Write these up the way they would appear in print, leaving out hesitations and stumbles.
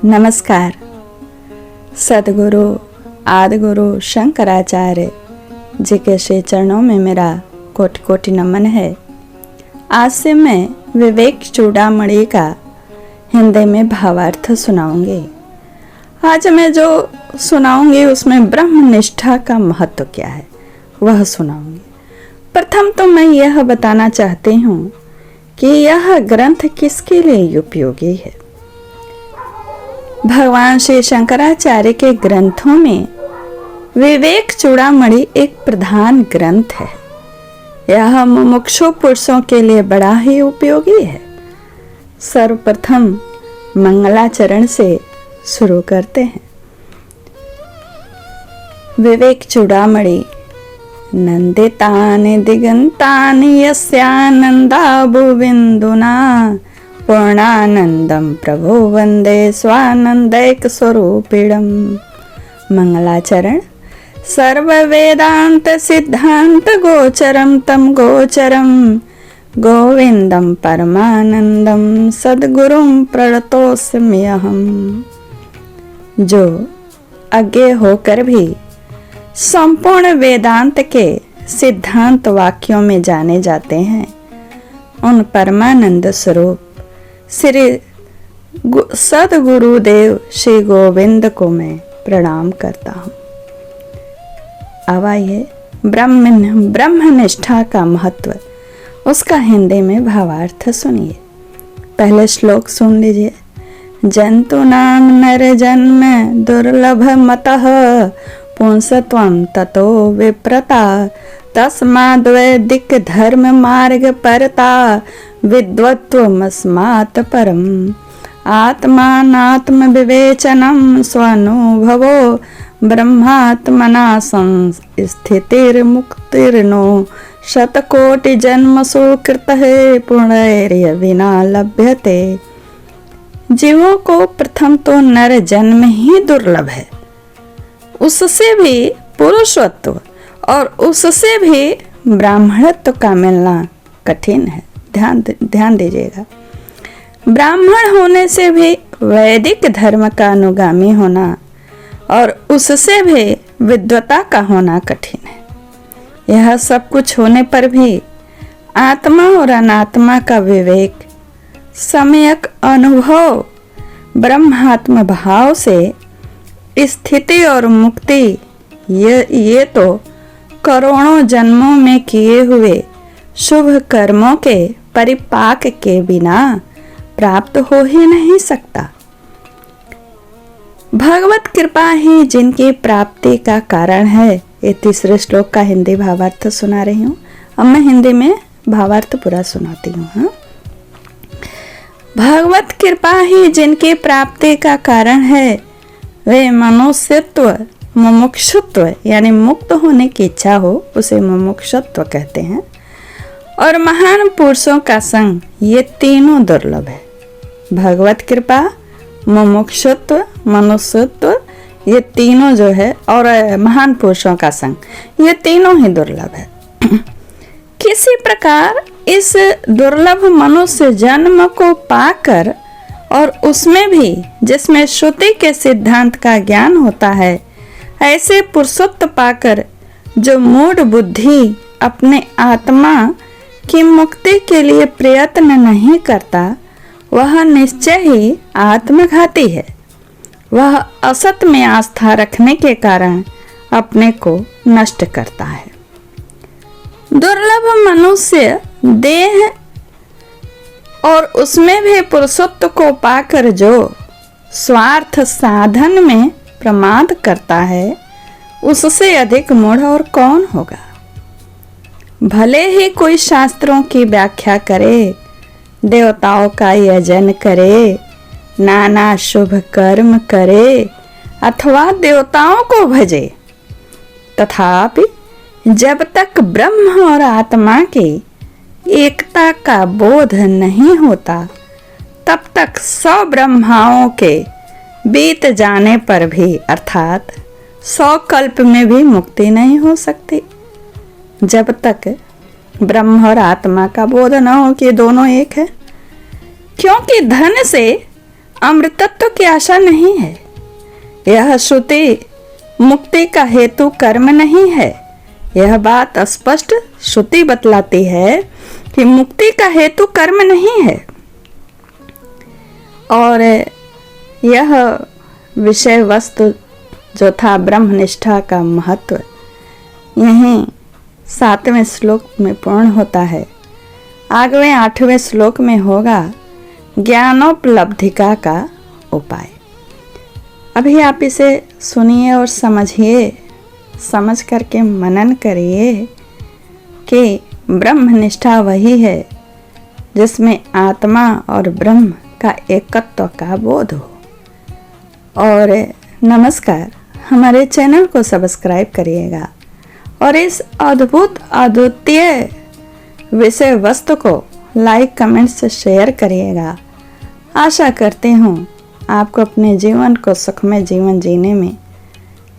नमस्कार। सदगुरु आदिगुरु शंकराचार्य जी के श्री चरणों में मेरा कोटि कोटि नमन है। आज से मैं विवेक चूड़ामणि का हिंदी में भावार्थ सुनाऊंगी। आज मैं जो सुनाऊंगी उसमें ब्रह्म निष्ठा का महत्व क्या है वह सुनाऊंगी। प्रथम तो मैं यह बताना चाहती हूँ कि यह ग्रंथ किसके लिए उपयोगी है। भगवान श्री शंकराचार्य के ग्रंथों में विवेक चूड़ामणि एक प्रधान ग्रंथ है। यह मुमुक्षु पुरुषों के लिए बड़ा ही उपयोगी है। सर्वप्रथम मंगलाचरण से शुरू करते हैं। विवेक चूड़ामणि नंदितानि दिगंतानि यस्यानंदाबुबिंदुना पूर्णानंदम प्रभो वंदे स्वानंदैक स्वरूपिणम। मंगलाचरण सर्व वेदांत सिद्धांत गोचरम तम गोचरम गोविंदम परमानंदम सद्गुरुम प्रणतोस्म्यहम्। जो अज्ञे होकर भी संपूर्ण वेदांत के सिद्धांत वाक्यों में जाने जाते हैं, उन परमानंद स्वरूप श्री सदगुरुदेव श्री गोविंद को मैं प्रणाम करता हूँ। अब आइए ब्रह्मनिष्ठा का महत्व, उसका हिंदी में भावार्थ सुनिए। पहले श्लोक सुन लीजिए। जंतु नाम नर जन्म दुर्लभ मतः पुंसत्वं ततो विप्रता तस्माद्वैदिक धर्म मार्ग परता विद्वत्वमस्मात् परम। आत्मानात्म विवेचनम स्वानुभवो ब्रह्मात्मना संस्थितिर्मुक्तिर्नो शतकोटि जन्मसु कृतः पुण्य विना लभ्यते। जीवों को प्रथम तो नर जन्म ही दुर्लभ है, उससे भी पुरुषत्व और उससे भी ब्राह्मणत्व का मिलना कठिन है। ध्यान दीजिएगा। ब्राह्मण होने से भी वैदिक धर्म का अनुगामी होना और उससे भी विद्वता का होना कठिन है। यह सब कुछ होने पर भी आत्मा और अनात्मा का विवेक, सम्यक अनुभव, ब्रह्मात्म भाव से स्थिति और मुक्ति, ये तो करोड़ों जन्मों में किए हुए शुभ कर्मों के परिपाक के बिना प्राप्त हो ही नहीं सकता। भगवत कृपा ही जिनकी प्राप्ति का कारण है। ये तीसरे श्लोक का हिंदी भावार्थ सुना रही हूँ। अब मैं हिंदी में भावार्थ पूरा सुनाती हूँ। हाँ? भगवत कृपा ही जिनकी प्राप्ति का कारण है, वे मनुष्यत्व मुमुक्षुत्व यानी मुक्त होने की इच्छा हो उसे मुमुक्षुत्व कहते हैं, और महान पुरुषों का संग, ये तीनों दुर्लभ है। भगवत कृपा, मुमुक्षुत्व, मनुष्यत्व, ये तीनों जो है, और महान पुरुषों का संग, ये तीनों ही दुर्लभ है। किसी प्रकार इस दुर्लभ मनुष्य जन्म को पाकर और उसमें भी जिसमें श्रुति के सिद्धांत का ज्ञान होता है, ऐसे पुरुषत्व पाकर जो मूढ़ बुद्धि अपने आत्मा की मुक्ति के लिए प्रयत्न नहीं करता, वह निश्चय ही आत्मघाती है। वह असत में आस्था रखने के कारण अपने को नष्ट करता है। दुर्लभ मनुष्य देह और उसमें भी पुरुषत्व को पाकर जो स्वार्थ साधन में प्रमाद करता है, उससे अधिक मूढ़ और कौन होगा। भले ही कोई शास्त्रों की व्याख्या करे, देवताओं का यजन करे, नाना शुभ कर्म करे अथवा देवताओं को भजे, तथापि जब तक ब्रह्म और आत्मा की एकता का बोध नहीं होता, तब तक 100 ब्रह्माओं के बीत जाने पर भी, अर्थात 100 कल्प में भी मुक्ति नहीं हो सकती। जब तक ब्रह्म और आत्मा का बोध न हो कि दोनों एक है। क्योंकि धन से अमृतत्व की आशा नहीं है। यह श्रुति मुक्ति का हेतु कर्म नहीं है। यह बात स्पष्ट श्रुति बतलाती है कि मुक्ति का हेतु कर्म नहीं है। और यह विषय वस्तु जो था ब्रह्मनिष्ठा का महत्व, यहीं 7वें श्लोक में पूर्ण होता है। आगवें 8वें श्लोक में होगा ज्ञानोपलब्धिका का उपाय। अभी आप इसे सुनिए और समझिए, समझ करके मनन करिए कि ब्रह्मनिष्ठा वही है जिसमें आत्मा और ब्रह्म का एकत्व का बोध हो। और नमस्कार, हमारे चैनल को सब्सक्राइब करिएगा और इस अद्भुत अद्वितीय विषय वस्तु को लाइक कमेंट से शेयर करिएगा। आशा करती हूँ आपको अपने जीवन को सुखमय जीवन जीने में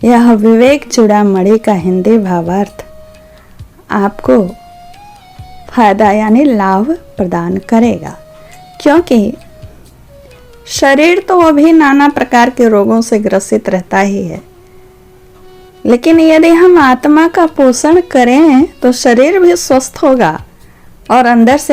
यह विवेक चूड़ामणि का हिंदी भावार्थ आपको फायदा यानी लाभ प्रदान करेगा, क्योंकि शरीर तो अभी नाना प्रकार के रोगों से ग्रसित रहता ही है, लेकिन यदि हम आत्मा का पोषण करें तो शरीर भी स्वस्थ होगा और अंदर से